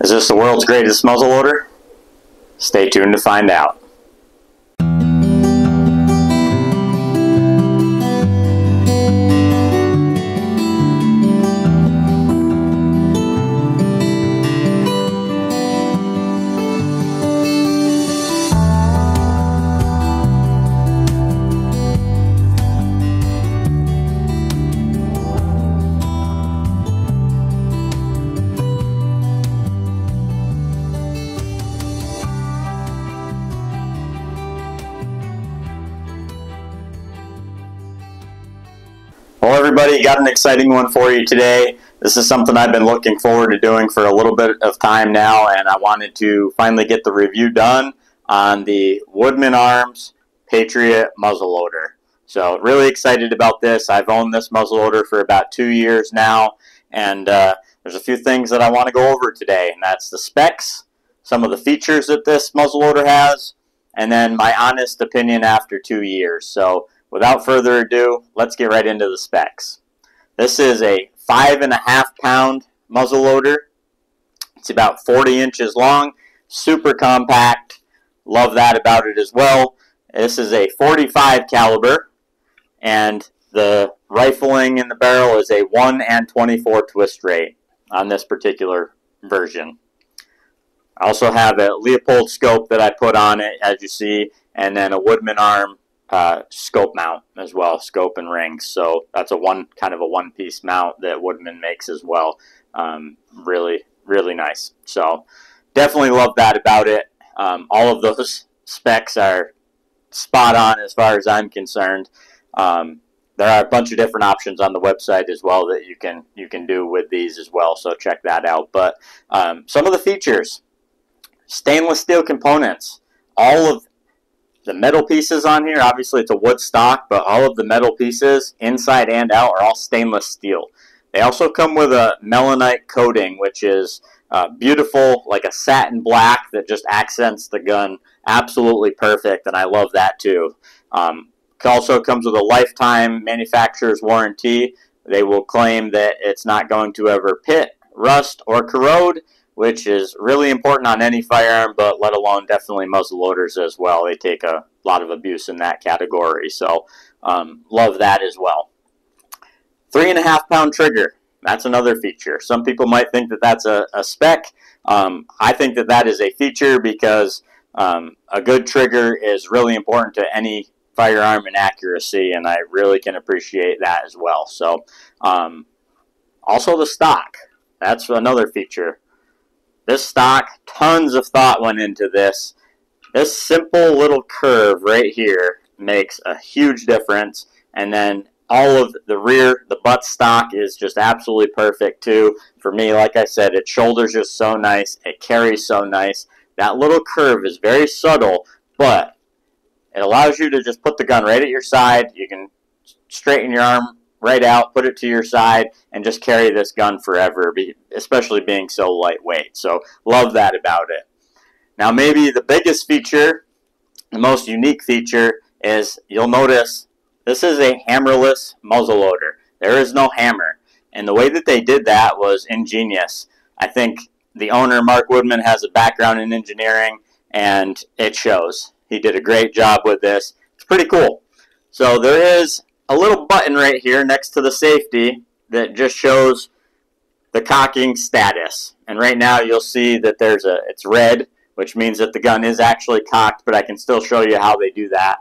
Is this the world's greatest muzzleloader? Stay tuned to find out. Well, everybody, got an exciting one for you today. This is something I've been looking forward to doing for a little bit of time now, and I wanted to finally get the review done on the Woodman Arms Patriot Muzzleloader. So really excited about this. I've owned this muzzleloader for about 2 years now, and there's a few things that I want to go over today, and that's the specs, some of the features that this muzzleloader has, and then my honest opinion after 2 years. So without further ado, let's get right into the specs. This is a 5.5 pound muzzleloader. It's about 40 inches long, super compact. Love that about it as well. This is a 45 caliber, and the rifling in the barrel is a 1/24 twist rate on this particular version. I also have a Leopold scope that I put on it, as you see, and then a Woodman Arm scope mount as well, scope and rings. So that's a kind of a one-piece mount that Woodman makes as well. Really nice. So definitely love that about it. All of those specs are spot on as far as I'm concerned. There are a bunch of different options on the website as well that you can do with these as well. So check that out. But some of the features: stainless steel components. All of the metal pieces on here, obviously it's a wood stock, but all of the metal pieces, inside and out, are all stainless steel. They also come with a melanite coating, which is beautiful, like a satin black that just accents the gun absolutely perfect, and I love that too. Also comes with a lifetime manufacturer's warranty. They will claim that it's not going to ever pit, rust, or corrode, which is really important on any firearm, but let alone definitely muzzleloaders as well. They take a lot of abuse in that category, so love that as well. 3.5 pound trigger, that's another feature. Some people might think that that's a spec. I think that that is a feature because a good trigger is really important to any firearm and accuracy, and I really can appreciate that as well. So also the stock, that's another feature. This stock, tons of thought went into this. This simple little curve right here makes a huge difference. And then all of the rear, the butt stock is just absolutely perfect too. For me, like I said, its shoulders just so nice. It carries so nice. That little curve is very subtle, but it allows you to just put the gun right at your side. You can straighten your arm right out, put it to your side, and just carry this gun forever, especially being so lightweight. So love that about it. Now maybe the biggest feature, the most unique feature, is you'll notice this is a hammerless muzzleloader. There is no hammer, and the way that they did that was ingenious. I think the owner, Mark Woodman, has a background in engineering, and it shows. He did a great job with this. It's pretty cool. So there is a little button right here next to the safety that just shows the cocking status. And right now you'll see that it's red, which means that the gun is actually cocked, but I can still show you how they do that.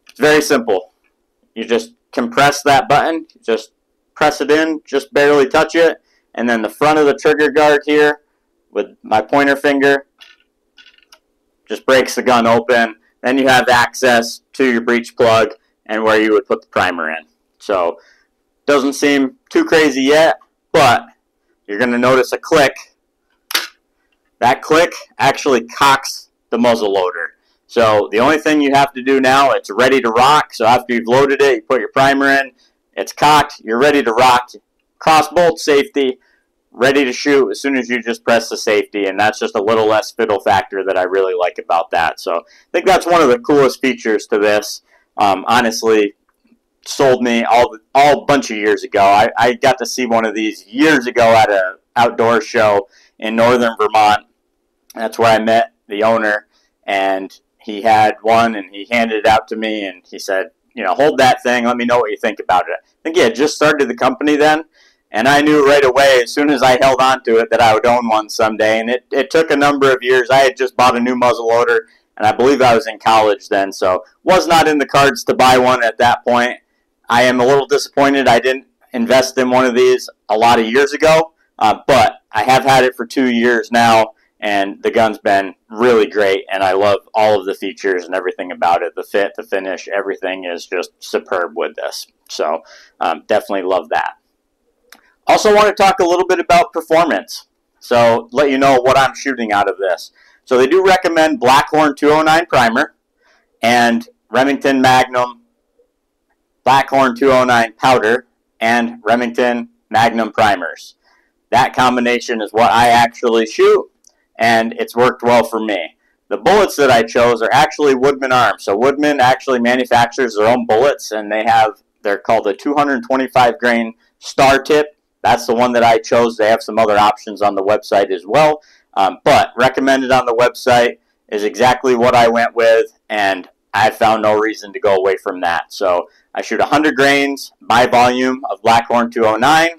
It's very simple. You just compress that button, just press it in, just barely touch it, and then the front of the trigger guard here with my pointer finger just breaks the gun open. Then you have access to your breech plug and where you would put the primer in. So doesn't seem too crazy yet, but you're going to notice a click. That click actually cocks the muzzleloader. So the only thing you have to do now, it's ready to rock. So after you've loaded it, you put your primer in, it's cocked, you're ready to rock. Cross bolt safety, ready to shoot as soon as you just press the safety, and that's just a little less fiddle factor that I really like about that. So I think that's one of the coolest features to this. Honestly, sold me all bunch of years ago. I got to see one of these years ago at an outdoor show in northern Vermont. That's where I met the owner, and he had one, and he handed it out to me, and he said, you know, hold that thing, let me know what you think about it. I think he had just started the company then, and I knew right away, as soon as I held on to it, that I would own one someday, and it took a number of years. I had just bought a new muzzleloader, and I believe I was in college then, so was not in the cards to buy one at that point. I am a little disappointed I didn't invest in one of these a lot of years ago, but I have had it for 2 years now, and the gun's been really great, and I love all of the features and everything about it. The fit, the finish, everything is just superb with this. So definitely love that. Also want to talk a little bit about performance. So let you know what I'm shooting out of this. So they do recommend Blackhorn 209 primer and Remington Magnum Blackhorn 209 powder and Remington Magnum primers. That combination is what I actually shoot, and it's worked well for me. The bullets that I chose are actually Woodman Arms. So Woodman actually manufactures their own bullets, and they're called a 225 grain star tip. That's the one that I chose. They have some other options on the website as well. But recommended on the website is exactly what I went with, and I found no reason to go away from that. So I shoot 100 grains by volume of Blackhorn 209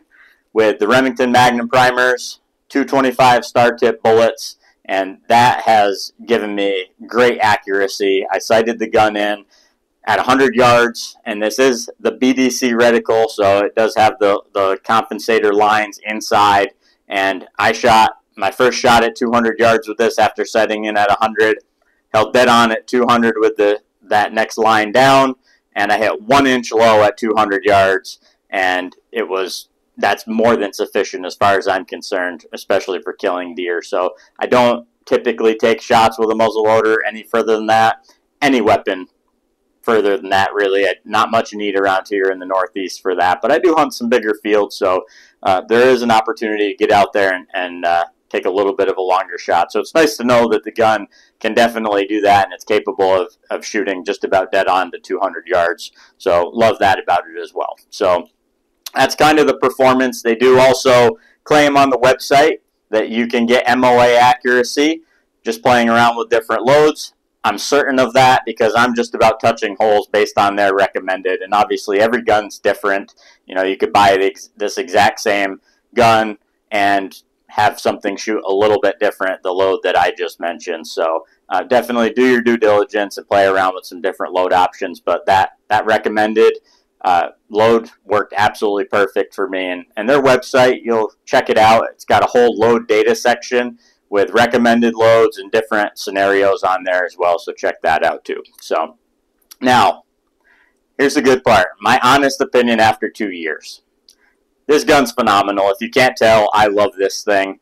with the Remington Magnum primers, 225 star tip bullets, and that has given me great accuracy. I sighted the gun in at 100 yards, and this is the BDC reticle, so it does have the compensator lines inside, and I shot my first shot at 200 yards with this after setting in at 100, held dead on at 200 with that next line down, and I hit 1 inch low at 200 yards, and that's more than sufficient as far as I'm concerned, especially for killing deer. So I don't typically take shots with a muzzleloader any further than that. Any weapon further than that, really. Not much need around here in the Northeast for that, but I do hunt some bigger fields, so there is an opportunity to get out there and take a little bit of a longer shot. So it's nice to know that the gun can definitely do that, and it's capable of shooting just about dead on to 200 yards. So love that about it as well. So that's kind of the performance. They do also claim on the website that you can get MOA accuracy just playing around with different loads. I'm certain of that because I'm just about touching holes based on their recommended, and obviously every gun's different. You know, you could buy this exact same gun and have something shoot a little bit different, the load that I just mentioned. So definitely do your due diligence and play around with some different load options, but that recommended load worked absolutely perfect for me. And their website, you'll check it out. It's got a whole load data section with recommended loads and different scenarios on there as well, so check that out too. So now, here's the good part. My honest opinion after 2 years. This gun's phenomenal. If you can't tell, I love this thing.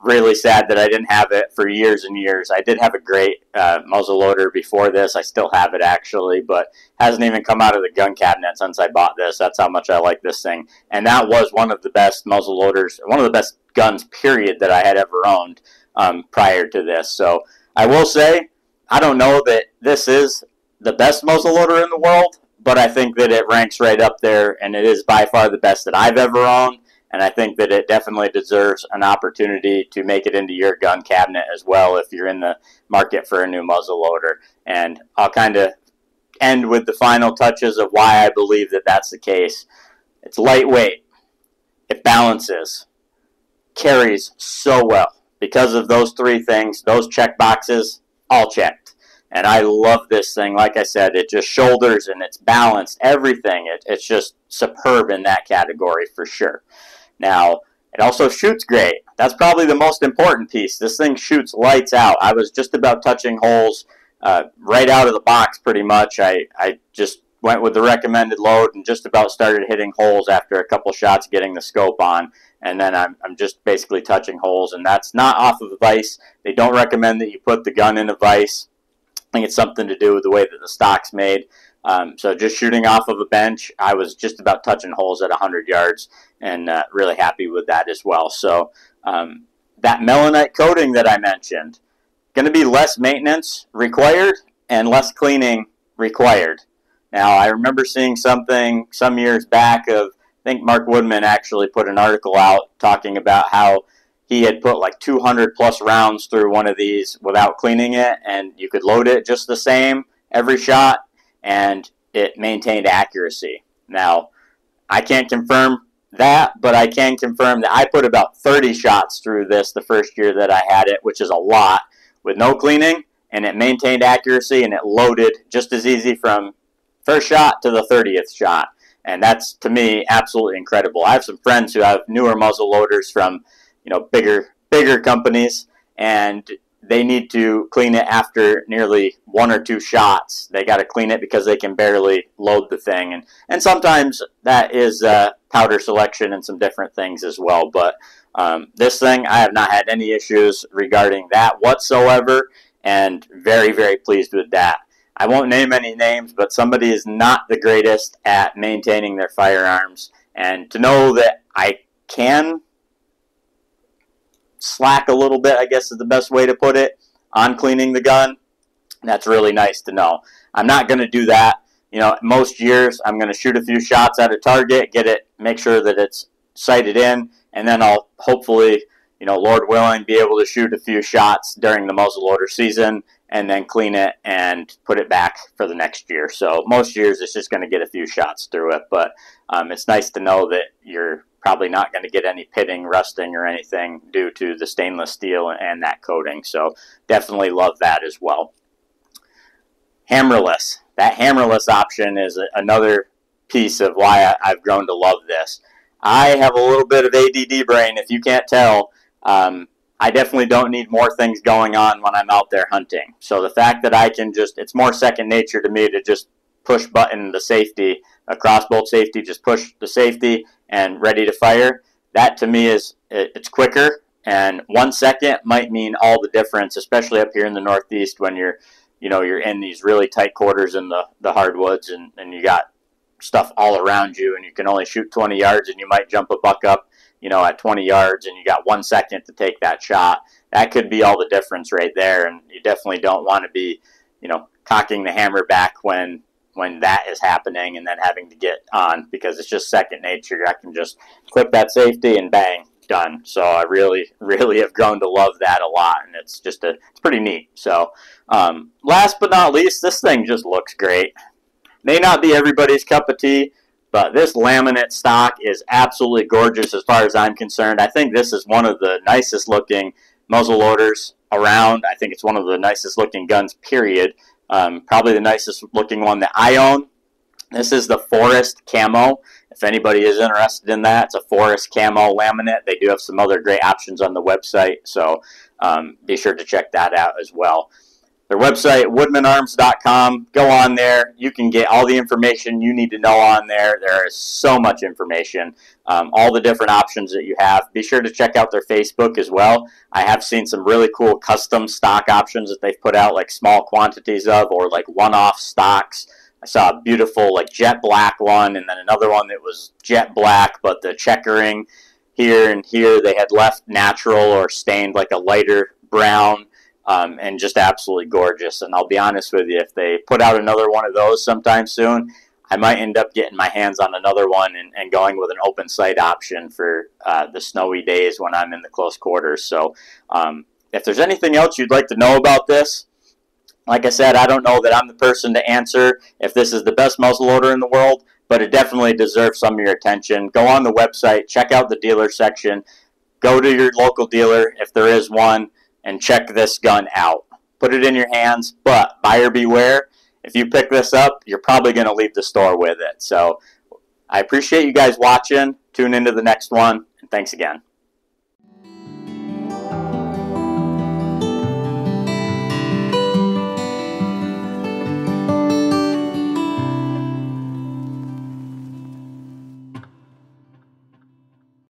Really sad that I didn't have it for years and years. I did have a great muzzleloader before this. I still have it actually, but hasn't even come out of the gun cabinet since I bought this. That's how much I like this thing. And that was one of the best muzzleloaders, one of the best guns, period, that I had ever owned prior to this. So I will say, I don't know that this is the best muzzleloader in the world, but I think that it ranks right up there, and it is by far the best that I've ever owned. And I think that it definitely deserves an opportunity to make it into your gun cabinet as well if you're in the market for a new muzzleloader. And I'll kind of end with the final touches of why I believe that that's the case. It's lightweight. It balances. Carries so well. Because of those three things, those check boxes, all checked. And I love this thing. Like I said, it just shoulders and it's balanced. Everything. It's just superb in that category for sure. Now, it also shoots great. That's probably the most important piece. This thing shoots lights out. I was just about touching holes right out of the box pretty much. I just went with the recommended load and just about started hitting holes after a couple shots getting the scope on. And then I'm just basically touching holes, and that's not off of a vise. They don't recommend that you put the gun in a vise. I think it's something to do with the way that the stock's made. So just shooting off of a bench, I was just about touching holes at 100 yards and really happy with that as well. So that melanite coating that I mentioned, going to be less maintenance required and less cleaning required. Now, I remember seeing something some years back of, I think Mark Woodman actually put an article out talking about how he had put like 200 plus rounds through one of these without cleaning it, and you could load it just the same every shot, and it maintained accuracy. Now, I can't confirm that, but I can confirm that I put about 30 shots through this the first year that I had it, which is a lot, with no cleaning, and it maintained accuracy, and it loaded just as easy from first shot to the 30th shot. And that's, to me, absolutely incredible. I have some friends who have newer muzzle loaders from, bigger companies, and they need to clean it after nearly 1 or 2 shots. They got to clean it because they can barely load the thing. And sometimes that is powder selection and some different things as well. But this thing, I have not had any issues regarding that whatsoever, and very, very pleased with that. I won't name any names, but somebody is not the greatest at maintaining their firearms. And to know that I can slack a little bit, I guess is the best way to put it, on cleaning the gun, that's really nice to know. I'm not going to do that. Most years I'm going to shoot a few shots at a target, get it, make sure that it's sighted in, and then I'll hopefully, Lord willing, be able to shoot a few shots during the muzzleloader season and then clean it and put it back for the next year. So most years it's just going to get a few shots through it, but it's nice to know that you're probably not going to get any pitting, rusting, or anything due to the stainless steel and that coating. So definitely love that as well. Hammerless. That hammerless option is another piece of why I've grown to love this. I have a little bit of ADD brain, if you can't tell. I definitely don't need more things going on when I'm out there hunting. So the fact that I can it's more second nature to me to just push button the safety, a crossbolt safety, just push the safety and ready to fire. That to me it's quicker, and 1 second might mean all the difference, especially up here in the Northeast when you're in these really tight quarters in the hardwoods, and you got stuff all around you, and you can only shoot 20 yards, and you might jump a buck up, at 20 yards, and you got 1 second to take that shot. That could be all the difference right there, and you definitely don't want to be, cocking the hammer back when that is happening and then having to get on, because it's just second nature. I can just click that safety and bang, done. So I really, really have grown to love that a lot, and it's pretty neat. So last but not least, this thing just looks great. May not be everybody's cup of tea, but this laminate stock is absolutely gorgeous as far as I'm concerned. I think this is one of the nicest looking muzzle loaders around. I think it's one of the nicest looking guns, period. Probably the nicest looking one that I own. This is the Forest Camo. If anybody is interested in that, it's a Forest Camo laminate. They do have some other great options on the website, so be sure to check that out as well. Their website, woodmanarms.com. Go on there. You can get all the information you need to know on there. There is so much information, all the different options that you have. Be sure to check out their Facebook as well. I have seen some really cool custom stock options that they've put out, like small quantities of, or like one-off stocks. I saw a beautiful like jet black one, and then another one that was jet black, but the checkering here and here they had left natural or stained like a lighter brown. And just absolutely gorgeous. And I'll be honest with you, if they put out another one of those sometime soon, I might end up getting my hands on another one and going with an open sight option for the snowy days when I'm in the close quarters. So if there's anything else you'd like to know about this, like I said, I don't know that I'm the person to answer if this is the best muzzleloader in the world, but it definitely deserves some of your attention. Go on the website, check out the dealer section, go to your local dealer if there is one, and check this gun out. Put it in your hands, but buyer beware. If you pick this up, you're probably going to leave the store with it. So I appreciate you guys watching. Tune into the next one, and thanks again.